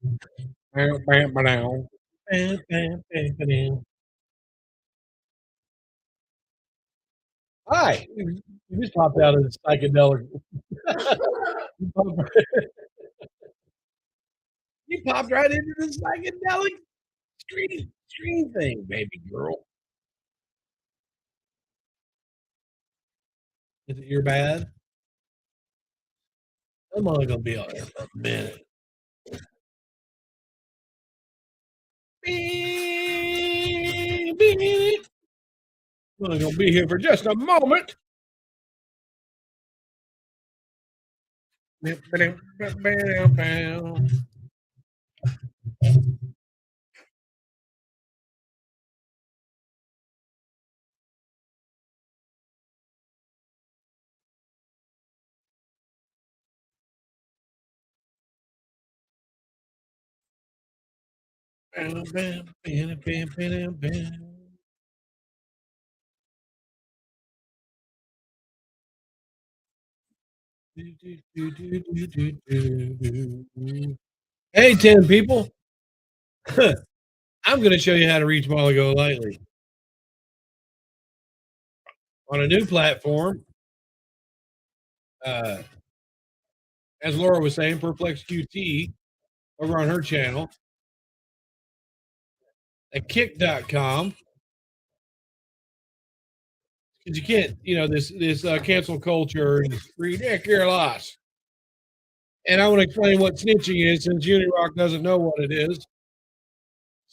Bam, bam, ba-dow. Bam, bam, bam, ba-dow. Hi. You just popped out of the psychedelic. You popped you popped right into the psychedelic stream thing, baby girl. Is it your bad? I'm only gonna be on there for a minute. Beep, beep. I'm only gonna be here for just a moment. Bam, ba-dum, bam, bam. Bam, bam, bam, bam, bam, bam. Do, do, do, do, do, do, do, do. Hey, 10 people. I'm going to show you how to reach Molly Go Lightly on a new platform. Uh, as Laura was saying, Perplex QT over on her channel at kick.com. Because you can't, this cancel culture is ridiculous. And I want to explain what snitching is since Unirock doesn't know what it is.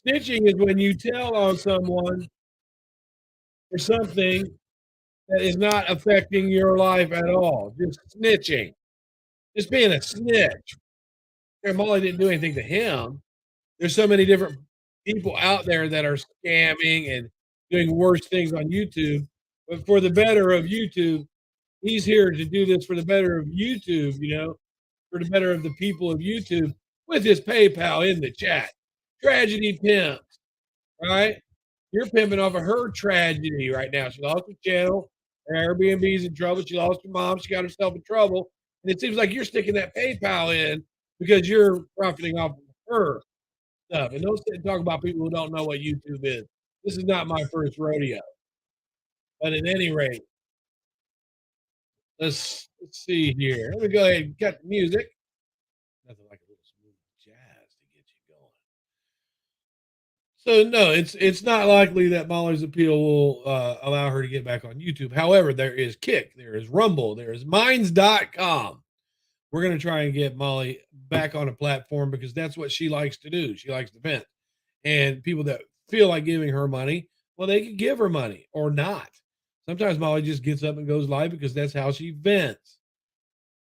Snitching is when you tell on someone for something that is not affecting your life at all. Just snitching. Just being a snitch. And Molly didn't do anything to him. There's so many different people out there that are scamming and doing worse things on YouTube. But for the better of YouTube, he's here to do this for the better of YouTube, for the better of the people of YouTube with his PayPal in the chat. Tragedy pimps, right? You're pimping off of her tragedy right now. She lost her channel. Her Airbnb's in trouble. She lost her mom. She got herself in trouble. And it seems like you're sticking that PayPal in because you're profiting off of her stuff. And don't sit and talk about people who don't know what YouTube is. This is not my first rodeo. But at any rate, let's see here. Let me go ahead and cut the music. Nothing like a little smooth jazz to get you going. So no, it's not likely that Molly's appeal will allow her to get back on YouTube. However, there is Kick, there is Rumble, there is Minds.com. We're going to try and get Molly back on a platform because that's what she likes to do. She likes to vent. And people that feel like giving her money, well, they can give her money or not. Sometimes Molly just gets up and goes live because that's how she vents.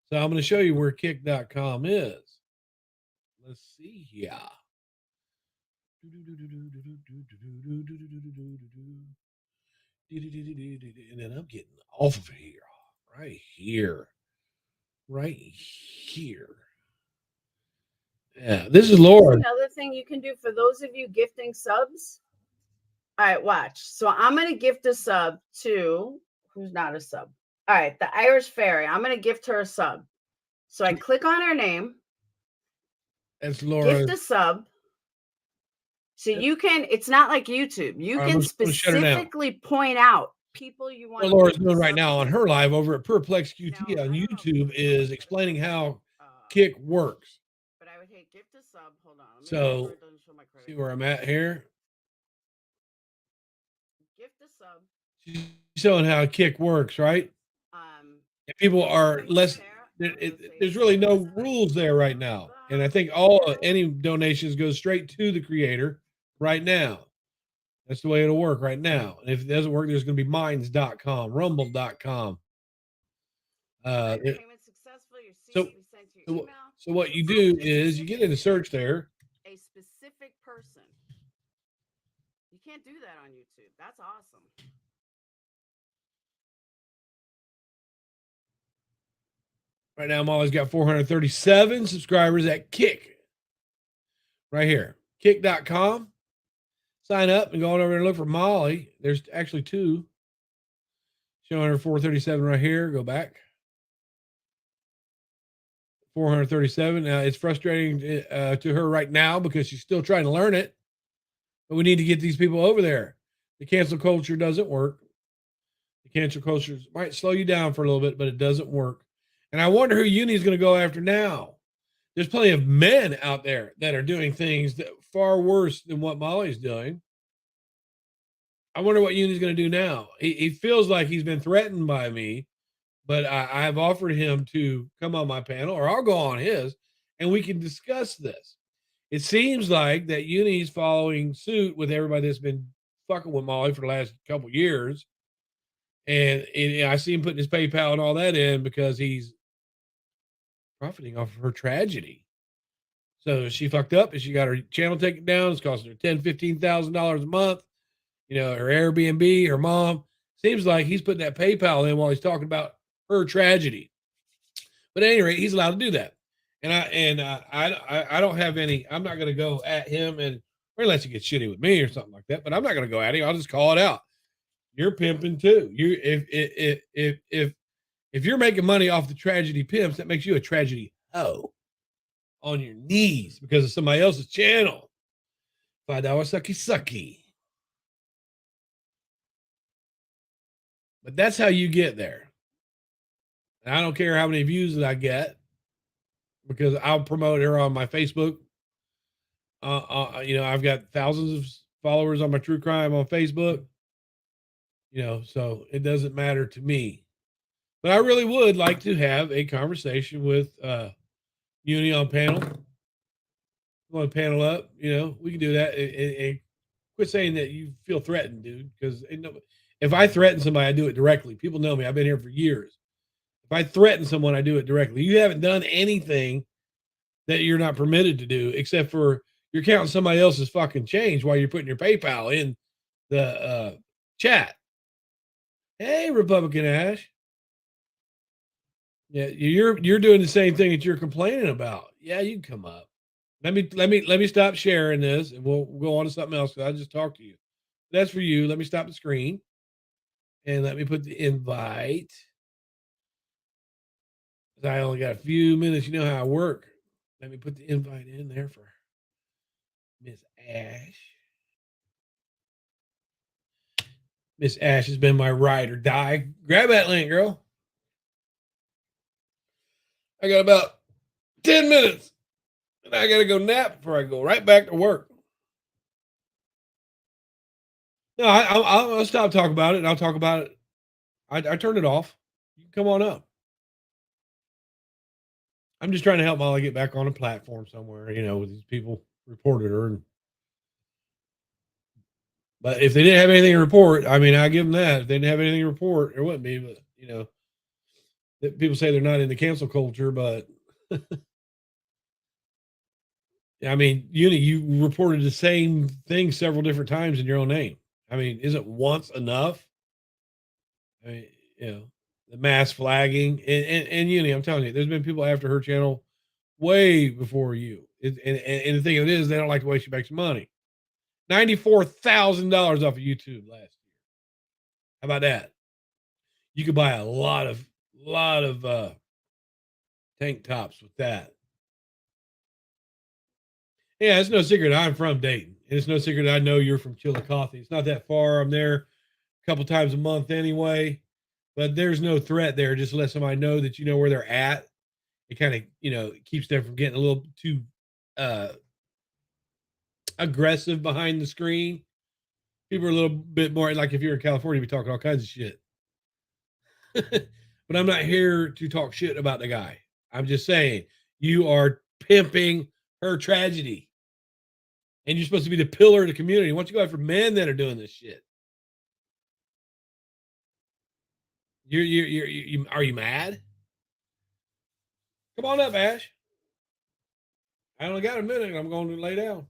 So I'm going to show you where kick.com is. Let's see here. And then I'm getting off of here, right here, right here. Yeah, this is Laura. Another thing you can do for those of you gifting subs. All right, watch. So I'm going to gift a sub to who's not a sub. All right, the Irish Fairy. I'm going to gift her a sub. So I click on her name. That's Laura. Gift a sub. So you can, it's not like YouTube. You can specifically point out people you want. What Laura's doing right now on her live over at Perplex QT on YouTube is explaining how Kick works. But I would hit gift a sub. Hold on. So see where I'm at here. Gift a sub. She's showing how Kick works, right? And people are less. There's really no rules there right now, and I think any donations go straight to the creator right now. That's the way it'll work right now. And if it doesn't work, there's going to be minds.com, rumble.com. So what you do is you get into search there. A specific person. You can't do that on YouTube. That's awesome. Right now, Molly's got 437 subscribers at Kick. Right here, kick.com. Sign up and go on over and look for Molly. There's actually two. Showing her 437 right here. Go back. 437. It's frustrating to her right now because she's still trying to learn it. But we need to get these people over there. The cancel culture doesn't work. The cancel culture might slow you down for a little bit, but it doesn't work. And I wonder who Uni's going to go after now. There's plenty of men out there that are doing things that far worse than what Molly's doing. I wonder what Uni's going to do now. He feels like he's been threatened by me, but I've offered him to come on my panel, or I'll go on his, and we can discuss this. It seems like that Uni's following suit with everybody that's been fucking with Molly for the last couple years. And I see him putting his PayPal and all that in because he's profiting off of her tragedy. So she fucked up and she got her channel taken down. It's costing her $10,000-$15,000 a month. You know, her Airbnb, her mom. Seems like he's putting that PayPal in while he's talking about her tragedy. But at any rate, he's allowed to do that. And I don't have any. I'm not going to go at him, and or unless he gets shitty with me or something like that. But I'm not going to go at him. I'll just call it out. You're pimping too. You if you're making money off the tragedy pimps, that makes you a tragedy hoe on your knees because of somebody else's channel. $5 sucky. But that's how you get there. And I don't care how many views that I get because I'll promote her on my Facebook. You know, I've got thousands of followers on my true crime on Facebook. You know, so it doesn't matter to me. But I really would like to have a conversation with Uni on panel. Want to panel up? You know, we can do that. And quit saying that you feel threatened, dude. Because if I threaten somebody, I do it directly. People know me. I've been here for years. If I threaten someone, I do it directly. You haven't done anything that you're not permitted to do, except for you're counting somebody else's fucking change while you're putting your PayPal in the chat. Hey, Republican Ash. Yeah, you're doing the same thing that you're complaining about. Yeah, you can come up. Let me stop sharing this, and we'll go on to something else. I just talked to you. That's for you. Let me stop the screen, and let me put the invite. I only got a few minutes. You know how I work. Let me put the invite in there for Miss Ash. Miss Ash has been my ride or die. Grab that link, girl. I got about 10 minutes. And I got to go nap before I go right back to work. No, I'll stop talking about it, and I'll talk about it. I turned it off. You can come on up. I'm just trying to help Molly get back on a platform somewhere, you know, with these people reported her. But if they didn't have anything to report, I mean, I give them that. If they didn't have anything to report, there wouldn't be. But, you know, people say they're not in the cancel culture, but I mean, you reported the same thing several different times in your own name. I mean, isn't once enough? I mean, you know, the mass flagging and Uni, I'm telling you, there's been people after her channel way before you. And the thing of it is, they don't like the way she makes money. $94,000 off of YouTube last year. How about that? You could buy a lot of tank tops with that. Yeah, it's no secret I'm from Dayton. And it's no secret I know you're from Chillicothe. It's not that far. I'm there a couple times a month anyway. But there's no threat there. Just let somebody know that you know where they're at. It kind of, you know, keeps them from getting a little too aggressive behind the screen. People are a little bit more like if you're in California, we talking all kinds of shit. But I'm not here to talk shit about the guy. I'm just saying you are pimping her tragedy. And you're supposed to be the pillar of the community. Why don't you go after men that are doing this shit? Are you mad? Come on up, Ash. I only got a minute. I'm going to lay down.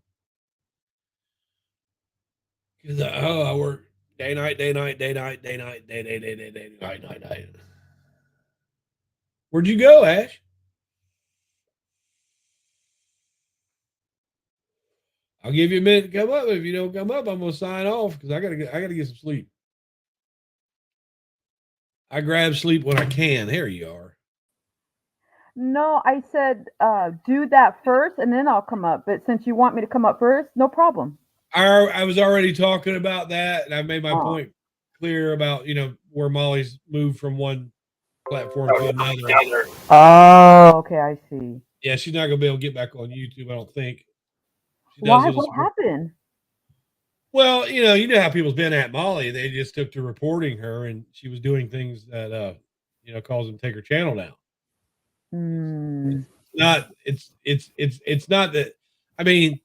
Because I work day, night, day, night, day, night, day, night, day, day, day, day, day, night, night, night. Where'd you go, Ash? I'll give you a minute to come up. If you don't come up, I'm gonna sign off because I gotta get some sleep. I grab sleep when I can. There you are. No, I said do that first and then I'll come up. But since you want me to come up first, no problem. I was already talking about that, and I made my Oh. point clear about where Molly's moved from one platform to another. Oh, okay, I see. Yeah, she's not gonna be able to get back on YouTube. I don't think she does Why? little. What happened? Well, you know how people's been at Molly. They just took to reporting her, and she was doing things that caused them to take her channel down. Hmm. Not it's not that. I mean,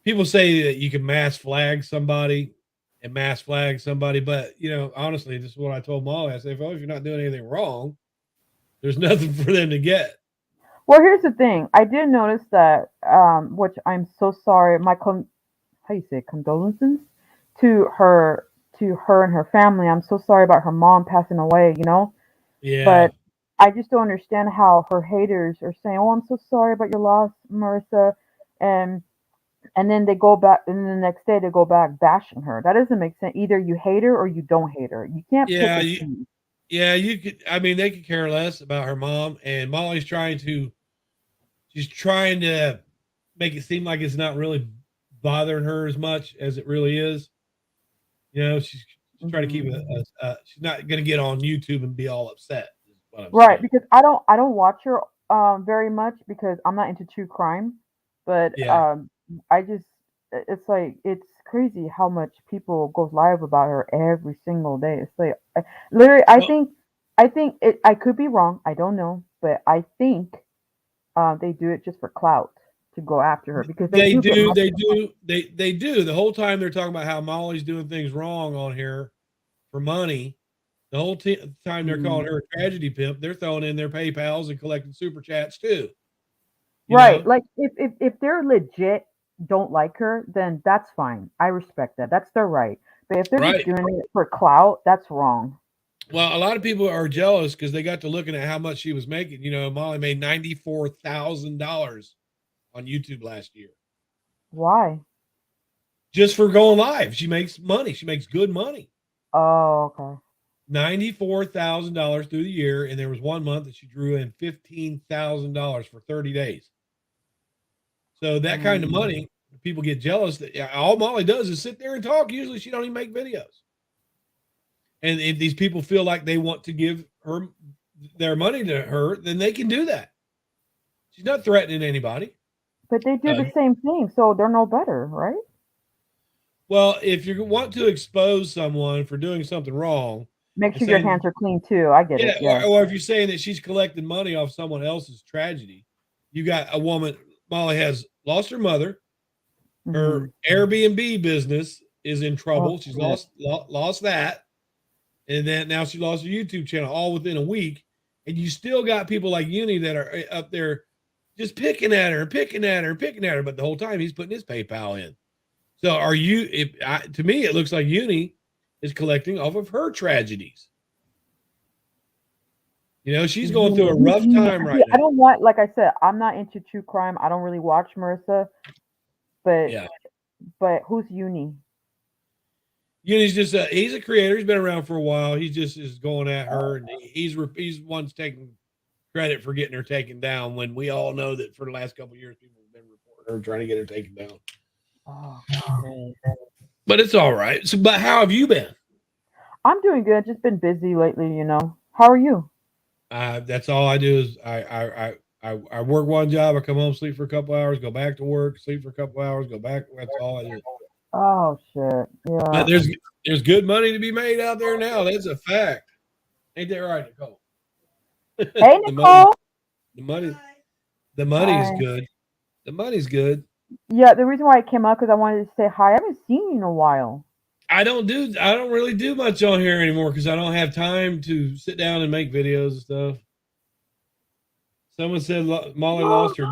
people say that you can mass flag somebody and mass flag somebody, but honestly, this is what I told Molly. I said, well, if you're not doing anything wrong, there's nothing for them to get. Well, here's the thing. I did notice that, which I'm so sorry. How you say it, condolences to her, and her family. I'm so sorry about her mom passing away. Yeah, But I just don't understand how her haters are saying, "Oh, I'm so sorry about your loss, Marissa," and then they go back, and then the next day they go back bashing her. That doesn't make sense. Either you hate her or you don't hate her. You can't pick yeah, and choose. yeah. You could. I mean, they could care less about her mom, and Molly's trying to. She's trying to make it seem like it's not really bothering her as much as it really is. She's trying to keep Hmm. she's not going to get on YouTube and be all upset. Is what I'm Right, saying. because I don't watch her very much because I'm not into true crime, but Yeah. I just it's like it's crazy how much people go live about her every single day. It's like literally Well, I think I could be wrong. I don't know, but I think they do it just for clout to go after her because they they do get do. money. They do. They do. The whole time they're talking about how Molly's doing things wrong on here for money. The whole time they're calling Mm. her a tragedy pimp, they're throwing in their PayPal's and collecting super chats too. You Right. know, Like if they're legit don't like her, then that's fine. I respect that. That's their right. But if they're just right? doing it for clout, that's wrong. Well, a lot of people are jealous because they got to looking at how much she was making. Molly made $94,000 on YouTube last year Why? just for going live. She makes money. She makes good money. Oh, okay. $94,000 through the year, and there was one month that she drew in $15,000 for 30 days. So that kind of Mm. money, people get jealous that all Molly does is sit there and talk. Usually, she don't even make videos. And if these people feel like they want to give her their money to her, then they can do that. She's not threatening anybody. But they do Uh, the same thing, so they're no better, right? well, if you want to expose someone for doing something wrong Make and sure your saying, hands are clean too. I get yeah, it. Yes. or if you're saying that she's collecting money off someone else's tragedy, you got a woman. Molly has lost her mother. Hmm. Her Airbnb business is in Oh trouble. She's shit. lost that, and then now she lost her YouTube channel all within a week. And you still got people like Uni that are up there just picking at her, picking at her, picking at her. But the whole time he's putting his PayPal in. So are you? To me, it looks like Uni is collecting off of her tragedies. She's going through Uni. a Who's rough Uni? time See, right I now. don't want. Like I said, I'm not into true crime. I don't really watch Marissa. But Yeah, who's Uni? Uni's just he's a creator. He's been around for a while. He just is going at her, and he's one's taking credit for getting her taken down. When we all know that for the last couple of years, people have been reporting her trying to get her taken down. Oh shit. But it's all right. So, but how have you been? I'm doing good. Just been busy lately. How are you? That's all I do is I work one job. I come home, sleep for a couple hours, go back to work, sleep for a couple hours, go back. That's all I do. Oh shit. But Yeah. there's good money to be made out there now. That's a fact. Ain't that right, Nicole? Hey the money, Nicole. the money, the money's Hi. good. The money's good. Yeah, the reason why I came up because I wanted to say hi. I haven't seen you in a while. I don't really do much on here anymore because I don't have time to sit down and make videos and stuff. Someone said Molly lost her.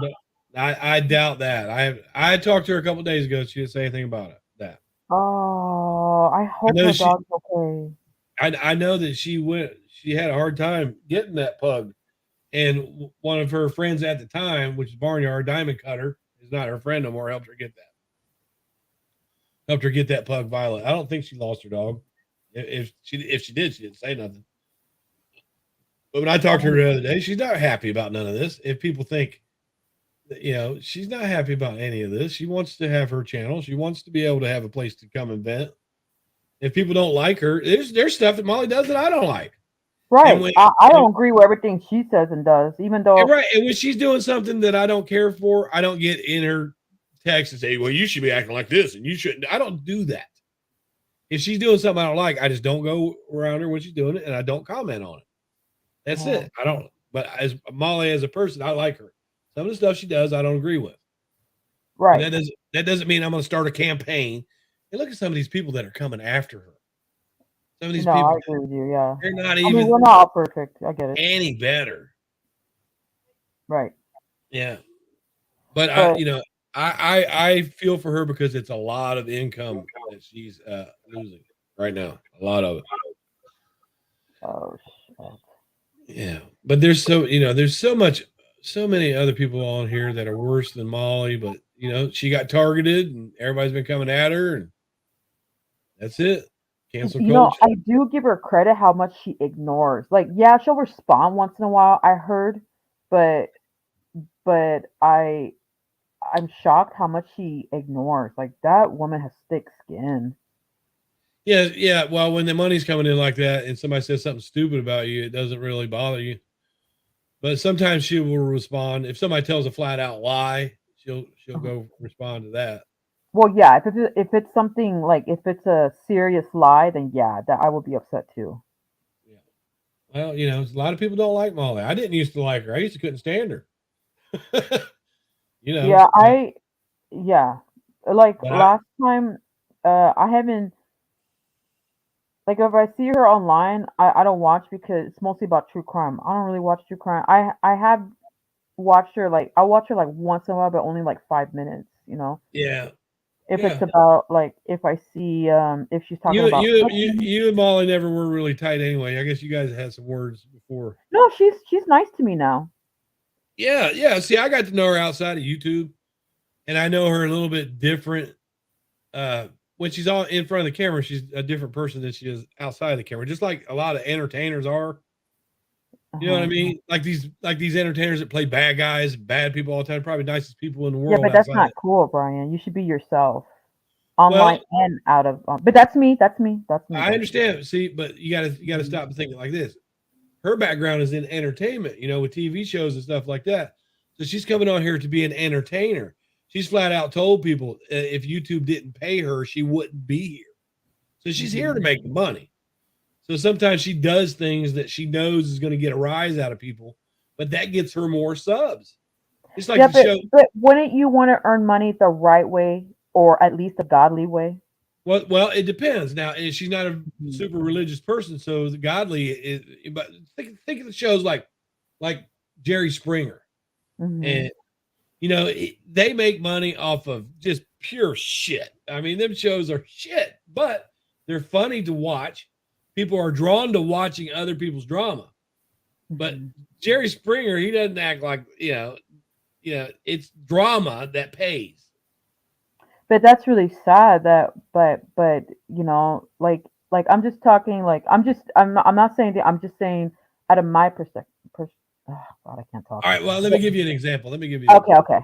I doubt that. I talked to her a couple days ago. She didn't say anything about it. That Oh, I I hope know her she. dog's okay. I know that she went. She had a hard time getting that pug, and one of her friends at the time, which is Barnyard Diamond Cutter, is not her friend no more. Helped her get that. Helped her get that pug, Violet. I don't think she lost her dog. If she did, she didn't say nothing. But when I talked to her the other day, she's not happy about none of this. If people think, she's not happy about any of this. She wants to have her channel. She wants to be able to have a place to come and vent. If people don't like her, there's stuff that Molly does that I don't like. Right. I don't agree with everything she says and does, even though. Right. And when she's doing something that I don't care for, I don't get in her text and say, well, you should be acting like this and you shouldn't. I don't do that. If she's doing something I don't like, I just don't go around her when she's doing it and I don't comment on it. That's it. I don't. But as Molly, as a person, I like her. Some of the stuff she does, I don't agree with. Right. That doesn't mean I'm going to start a campaign. And look at some of these people that are coming after her. Some of these people. I agree with you. Yeah. They're not even. we're not all perfect. I get it. Any better. Right. Yeah. But I feel for her because it's a lot of income that she's losing right now. A lot of it. Oh shit. Yeah. But there's so many other people on here that are worse than Molly, but she got targeted and everybody's been coming at her and that's it. Cancel culture. I do give her credit how much she ignores. Like, yeah, she'll respond once in a while, I heard, but I'm shocked how much she ignores. Like, that woman has thick skin. Yeah. Well, when the money's coming in like that and somebody says something stupid about you, it doesn't really bother you. But sometimes she will respond. If somebody tells a flat out lie, she'll go respond to that. Well, yeah, if it's something like, if it's a serious lie, then yeah, that I will be upset too. Yeah. Well, a lot of people don't like Molly. I didn't used to like her. I used to couldn't stand her. Yeah, last time, I haven't, like, if I see her online, I don't watch because it's mostly about true crime. I don't really watch true crime. I have watched her, like, I watch her like once in a while, but only like 5 minutes, Yeah. If it's about, like, if I see, if she's talking about you and Molly never were really tight anyway. I guess you guys had some words before. No, she's nice to me now. Yeah. See, I got to know her outside of YouTube, and I know her a little bit different. When she's all in front of the camera, she's a different person than she is outside of the camera. Just like a lot of entertainers are. You know what I mean? Like these entertainers that play bad guys, bad people all the time, probably nicest people in the world. Yeah, but that's not cool, Brian. You should be yourself, online and out of. But that's me. That's me. I understand. See, but you gotta stop and think like this. Her background is in entertainment, with TV shows and stuff like that. So she's coming on here to be an entertainer. She's flat out told people if YouTube didn't pay her, she wouldn't be here. So she's here to make the money. So sometimes she does things that she knows is going to get a rise out of people, but that gets her more subs. It's like but wouldn't you want to earn money the right way, or at least the godly way? Well, it depends. Now, she's not a super religious person, so the godly is. But think of the shows like Jerry Springer, and they make money off of just pure shit. I mean, them shows are shit, but they're funny to watch. People are drawn to watching other people's drama. But Jerry Springer, he doesn't act like, it's drama that pays. But that's really sad that, but like I'm just talking, like, I'm not saying that, I'm just saying out of my perspective. Oh God, I can't talk. All right, well, let me give you an example. Okay.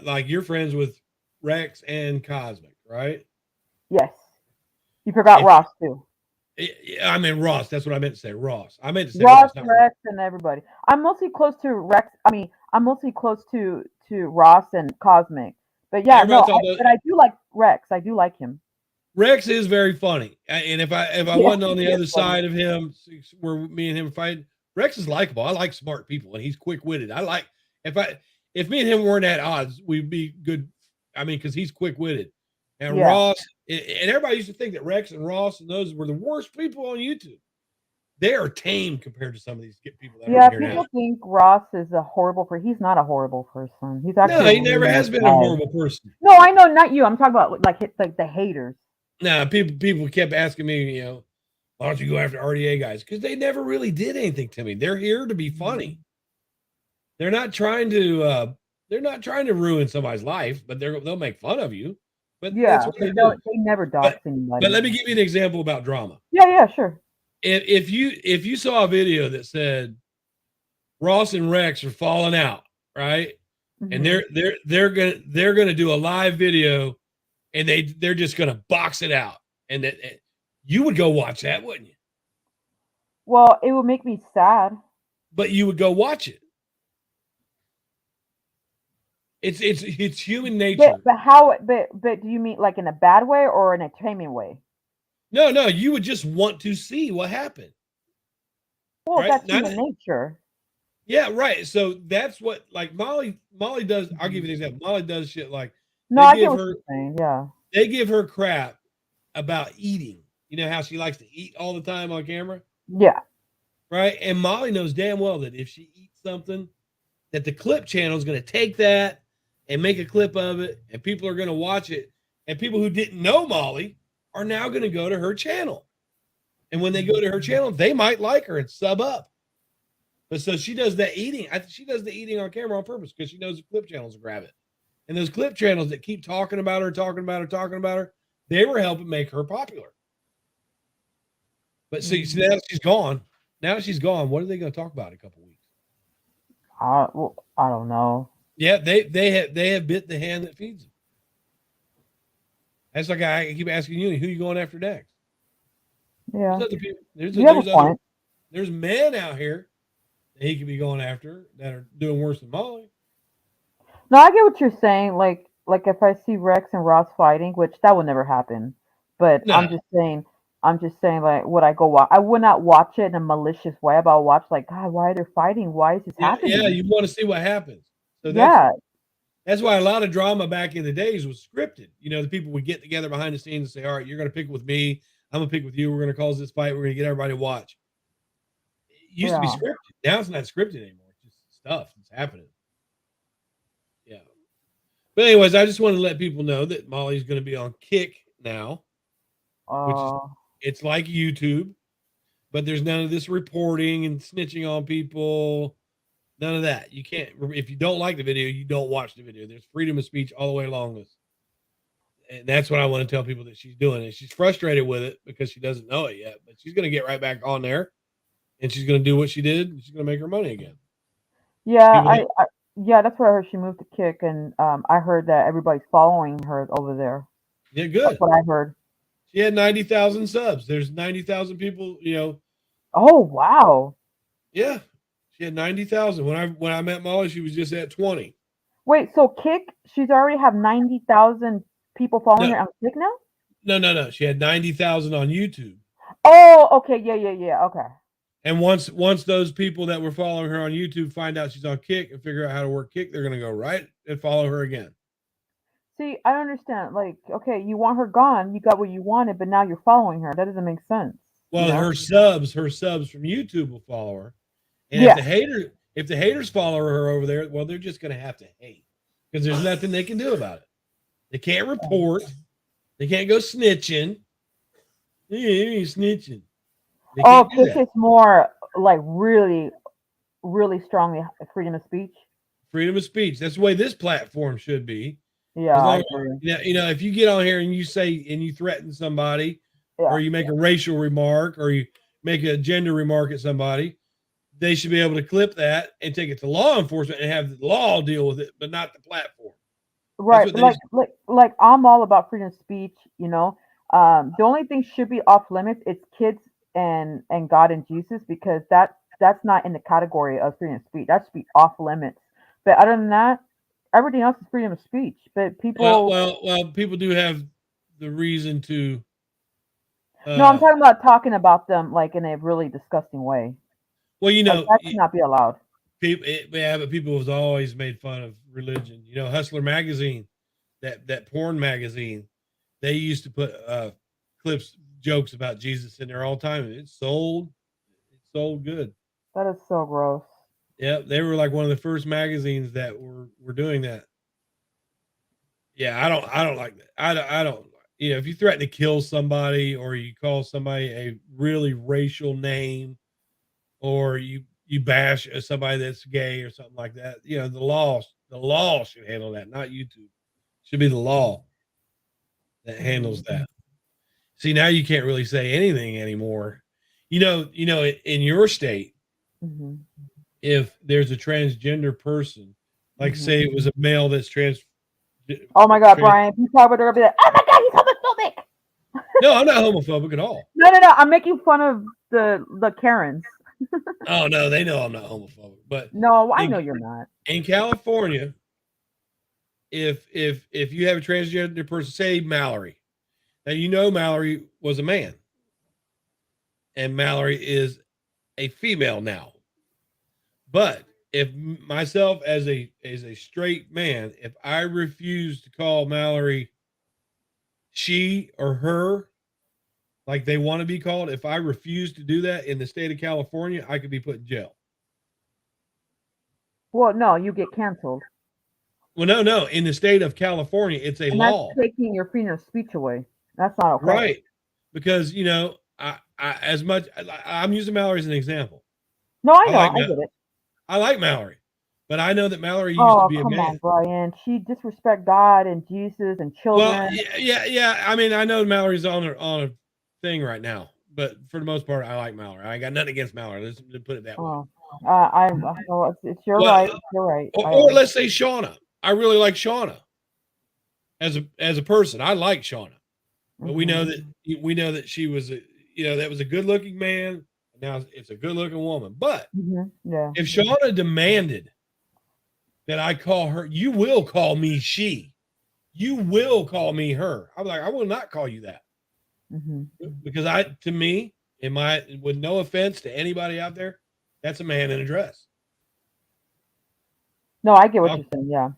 Like you're friends with Rex and Cosmic, right? Yes. You forgot Ross too. I mean Ross. That's what I meant to say. Ross. I meant to say Ross, Rex, and everybody. I'm mostly close to Rex. I'm mostly close to Ross and Cosmic. But yeah, but I do like Rex. I do like him. Rex is very funny, and if I wasn't on the other side of him, where me and him fight, Rex is likable. I like smart people, and he's quick witted. I like if me and him weren't at odds, we'd be good. I mean, because he's quick witted. And Ross, and everybody used to think that Rex and Ross and those were the worst people on YouTube. They are tame compared to some of these people. People think Ross is a horrible person. He's not a horrible person. He's actually he never has been a horrible person. No, I know, not you. I'm talking about like the haters. No, people kept asking me, why don't you go after RDA guys? Because they never really did anything to me. They're here to be funny. They're not trying to ruin somebody's life, but they'll make fun of you. But yeah, they never dox anybody. But let me give you an example about drama. Yeah, sure. if you saw a video that said Ross and Rex are falling out, right? And they're gonna do a live video, and they're just gonna box it out, and that you would go watch that, wouldn't you? Well, it would make me sad. But you would go watch it. It's human nature. But how? But do you mean like in a bad way or an entertainment way? No, you would just want to see what happened. Well, Right? that's human nature. Yeah, right. So that's what like Molly does. I'll give you an example. Molly does shit like No, I get what you're saying. Yeah. They give her crap about eating. You know how she likes to eat all the time on camera? Yeah. Right? And Molly knows damn well that if she eats something, that the clip channel is going to take that and make a clip of it, and people are going to watch it. And people who didn't know Molly are now going to go to her channel. And when they go to her channel, they might like her and sub up. But so she does that eating. She does the eating on camera on purpose because she knows the clip channels will grab it. And those clip channels that keep talking about her, they were helping make her popular. But see, now she's gone. What are they going to talk about in a couple of weeks? Well, I don't know. Yeah, they have bit the hand that feeds them. That's like I keep asking you, who are you going after next? Yeah. There's men out here that he could be going after that are doing worse than Molly. No, I get what you're saying. Like if I see Rex and Ross fighting, which that would never happen. But no. I'm just saying, like, would I go watch? I would not watch it in a malicious way. But I'll watch, like, God, why are they fighting? Why is this happening? Yeah, you want to see what happens. So that's why a lot of drama back in the days was scripted. You know, the people would get together behind the scenes and say, all right, you're going to pick with me. I'm going to pick with you. We're going to cause this fight. We're going to get everybody to watch. It used to be scripted. Now it's not scripted anymore. It's just stuff that's happening. Yeah. But anyways, I just want to let people know that Molly's going to be on Kick now. It's like YouTube, but there's none of this reporting and snitching on people. None of that. You can't, if you don't like the video, you don't watch the video. There's freedom of speech all the way along this. And that's what I want to tell people that she's doing. And she's frustrated with it because she doesn't know it yet, but she's going to get right back on there and she's going to do what she did. And she's going to make her money again. Yeah. Yeah, that's what I heard. She moved to Kick, and I heard that everybody's following her over there. Yeah, good. That's what I heard. She had 90,000 subs. There's 90,000 people, you know. Oh, wow. Yeah. She had 90,000. When I met Molly, she was just at 20. Wait, so Kick, she's already have 90,000 people following her on Kick now? No. She had 90,000 on YouTube. Oh, okay. Yeah. Okay. And once those people that were following her on YouTube find out she's on Kick and figure out how to work Kick, they're going to go right and follow her again. See, I don't understand. Like, okay, you want her gone, you got what you wanted, but now you're following her. That doesn't make sense. Well, her subs from YouTube will follow her. And if the haters follow her over there, well, they're just going to have to hate because there's nothing they can do about it. They can't report. They can't go snitching. Hey, snitching. Kick is more like really, really strongly freedom of speech. Freedom of speech. That's the way this platform should be. Yeah. You know, if you get on here and you say and you threaten somebody, or you make a racial remark, or you make a gender remark at somebody, they should be able to clip that and take it to law enforcement and have the law deal with it, but not the platform. Right. Like I'm all about freedom of speech, you know. The only thing should be off limits, it's kids and God and Jesus, because that's not in the category of freedom of speech. That should be off limits. But other than that, everything else is freedom of speech. But people well, people do have the reason to no, I'm talking about talking about them like in a really disgusting way. Well, you know, that should not be allowed. But people have always made fun of religion. You know, Hustler magazine, that porn magazine, they used to put jokes about Jesus in there all the time. It sold good. That is so gross. Yeah, they were like one of the first magazines that were doing that. Yeah, I don't like that. I don't. You know, if you threaten to kill somebody or you call somebody a really racial name, or you bash somebody that's gay or something like that, you know, the law should handle that, not YouTube. It should be the law that handles that. See, now you can't really say anything anymore. In your state, Hmm. if there's a transgender person, like Hmm. say it was a male that's Oh my God, trans. Brian! If you talk about her, I'll be like, oh my God, he's homophobic. No, I'm not homophobic at all. No, no, no! I'm making fun of the Karens. Oh no, they know I'm not homophobic. But No, I in know you're not. in California, if you have a transgender person, say Mallory, now Mallory was a man, and Mallory is a female now. But if myself as a straight man, if I refuse to call Mallory she or her, like they want to be called, if I refuse to do that in the state of California, I could be put in jail. Well, no, you get canceled, Well, no. In the state of California, it's a and that's law, taking your freedom of speech away. That's not okay. right? Because I'm using Mallory as an example. No, I I know, like I get it. I like Mallory, but I know that Mallory used to Oh, be a come on, man. Brian. She disrespect God and Jesus and Well, children. yeah. I mean, I know Mallory's on a thing right now, but for the most part, I like Mallory. I got nothing against Mallory. Let's put it that way. Oh, I know it's your Well, right. It's your right. or let's say Shauna. I really like Shauna as a person. I like Shauna, but we know that she was that was a good looking man. Now it's a good looking woman. But Yeah. if Shauna demanded that I call her, you will call me she. You will call me her. I'm like, I will not call you that. Hmm. Because to me, with no offense to anybody out there, that's a man in a dress. No, I get what I'll, you're saying. Yeah.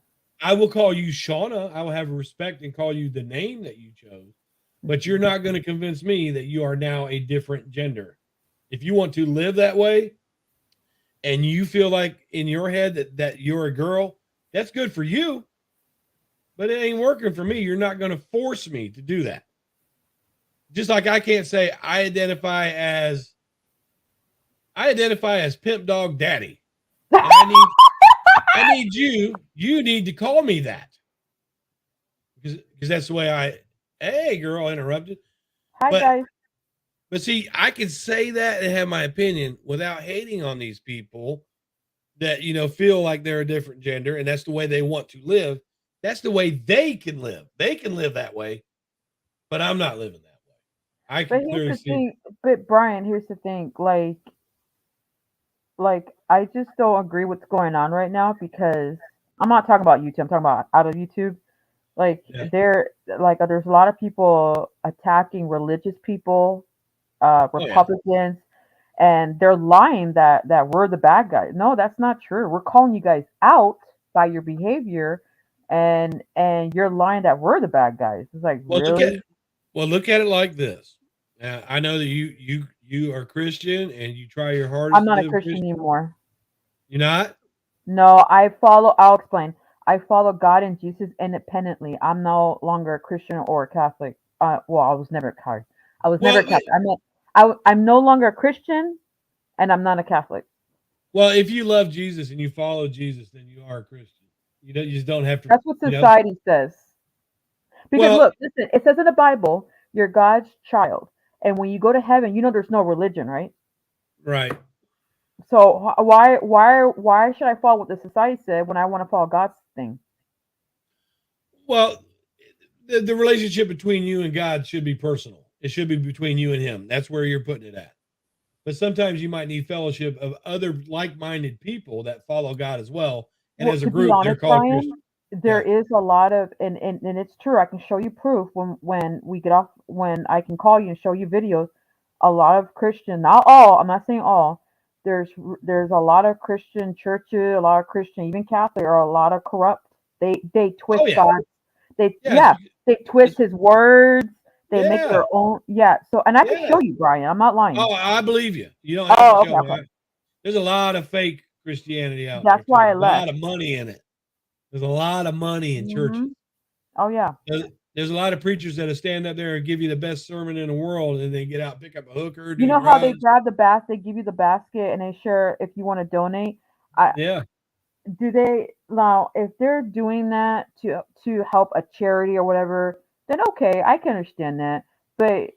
I will call you Shauna. I will have respect and call you the name that you chose, but you're not going to convince me that you are now a different gender. If you want to live that way and you feel like in your head that you're a girl, that's good for you, but it ain't working for me. You're not going to force me to do that. Just like I can't say I identify as Pimp Dog Daddy. And I need you need to call me that. Because that's the way hey girl interrupted. Hi, But guys. see, I can say that and have my opinion without hating on these people that feel like they're a different gender and that's the way they want to live. That's the way they can live. They can live that way, but I'm not living that way. I But can here's clearly the see. thing. But Brian, here's the thing. Like I just don't agree what's going on right now because I'm not talking about YouTube. I'm talking about out of YouTube. Like Yeah. there's a lot of people attacking religious people, Oh yeah. Republicans, and they're lying that we're the bad guys. No, that's not true. We're calling you guys out by your behavior, and you're lying that we're the bad guys. It's like Well, look at really? look at it like this. I know that you are Christian and you try your I'm hardest to not a live Christian Christian. anymore. You're not. No, I follow. I'll explain. I follow God and Jesus independently. I'm no longer a Christian or a Catholic. Well, I was never a Catholic. I was never a Well, Catholic. I'm no longer a Christian, and I'm not a Catholic. if you love Jesus and you follow Jesus, then you are a Christian. You just don't have to. That's what society says. Because Well, look, listen, it says in the Bible, you're God's child, and when you go to heaven, there's no religion, right? right. So why should I follow what the society said when I want to follow God's thing? Well, the relationship between you and God should be personal. It should be between you and Him. That's where you're putting it at. But sometimes you might need fellowship of other like-minded people that follow God as well. And Well, as a to be group, they're honest, called Christian. Brian, there Yeah. is a lot of and it's true. I can show you proof when we get off when I can call you and show you videos. A lot of Christian, not all. I'm not saying all. There's a lot of Christian churches, a lot of Christian, even Catholic, are a lot of corrupt. They Oh twist yeah. God. Yeah. It's, They twist it's His words. They make yeah. their own. Yeah. So and I can Yeah. show you, Brian. I'm not lying. Oh, I believe you. You don't have to Oh, show okay, me. okay. There's a lot of fake Christianity out there That's too. why I A lot left. of money in it. There's a lot of money in churches. Hmm. Oh yeah. There's a lot of preachers that'll stand up there and give you the best sermon in the world, and then get out, pick up a hooker, You do know how they drugs. grab the basket, they give you the basket, and they share if you want to donate. I Yeah. do they now if they're doing that to help a charity or whatever, then okay, I can understand that. But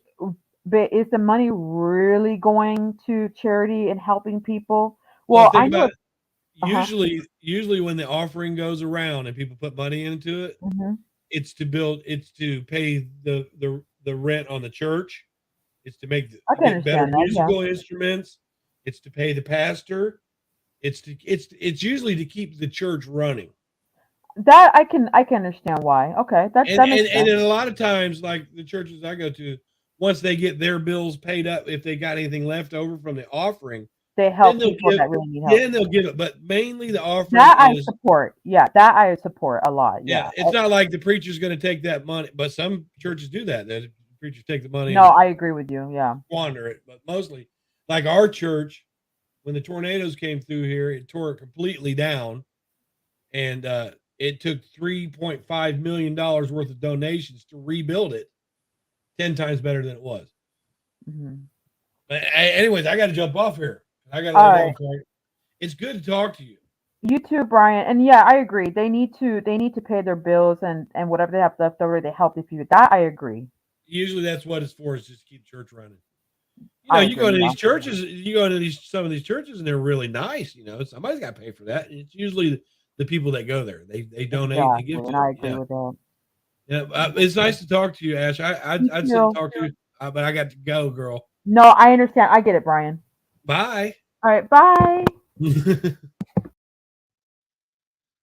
but is the money really going to charity and helping people? Well, Well, I think know. about it. Uh-huh. Usually when the offering goes around and people put money into it, Hmm. it's to pay the rent on the church. It's to I to can get better understand that. Yeah. musical instruments. It's to pay the pastor. It's usually to keep the church running. That I can understand why. Okay, that makes And sense. in a lot of times, like the churches I go to, once they get their bills paid up, if they got anything left over from the offering, They then help they'll people give that really need help. then they'll give it. But mainly the offering That I is support. Yeah, that I support a lot. yeah, Yeah. it's not like the preacher's going to take that money, but some churches do that. The preachers take the money No, and I agree with you. Yeah. squander it. But mostly, like our church, when the tornadoes came through here, it tore it completely down, and it took $3.5 million worth of donations to rebuild it 10 times better than it was. Hmm. But anyways, I got to jump off here. I got to All lay right. down for it. It's good to talk to you. You too, Brian. And yeah, I agree. They need to pay their bills and whatever they have left over, they help the people. That I agree. Usually, that's what it's for, is just to keep church running. I You go agree. to Yeah. these churches, you go to some of these churches, and they're really nice. Somebody's got to pay for that. It's usually the people that go there. They donate, they Exactly. give to And it. I agree Yeah, with that. yeah. It's nice to talk to you, Ash. You I'd sit and too. talk to you, but I got to go, girl. No, I understand. I get it, Brian. Bye. All right. Bye.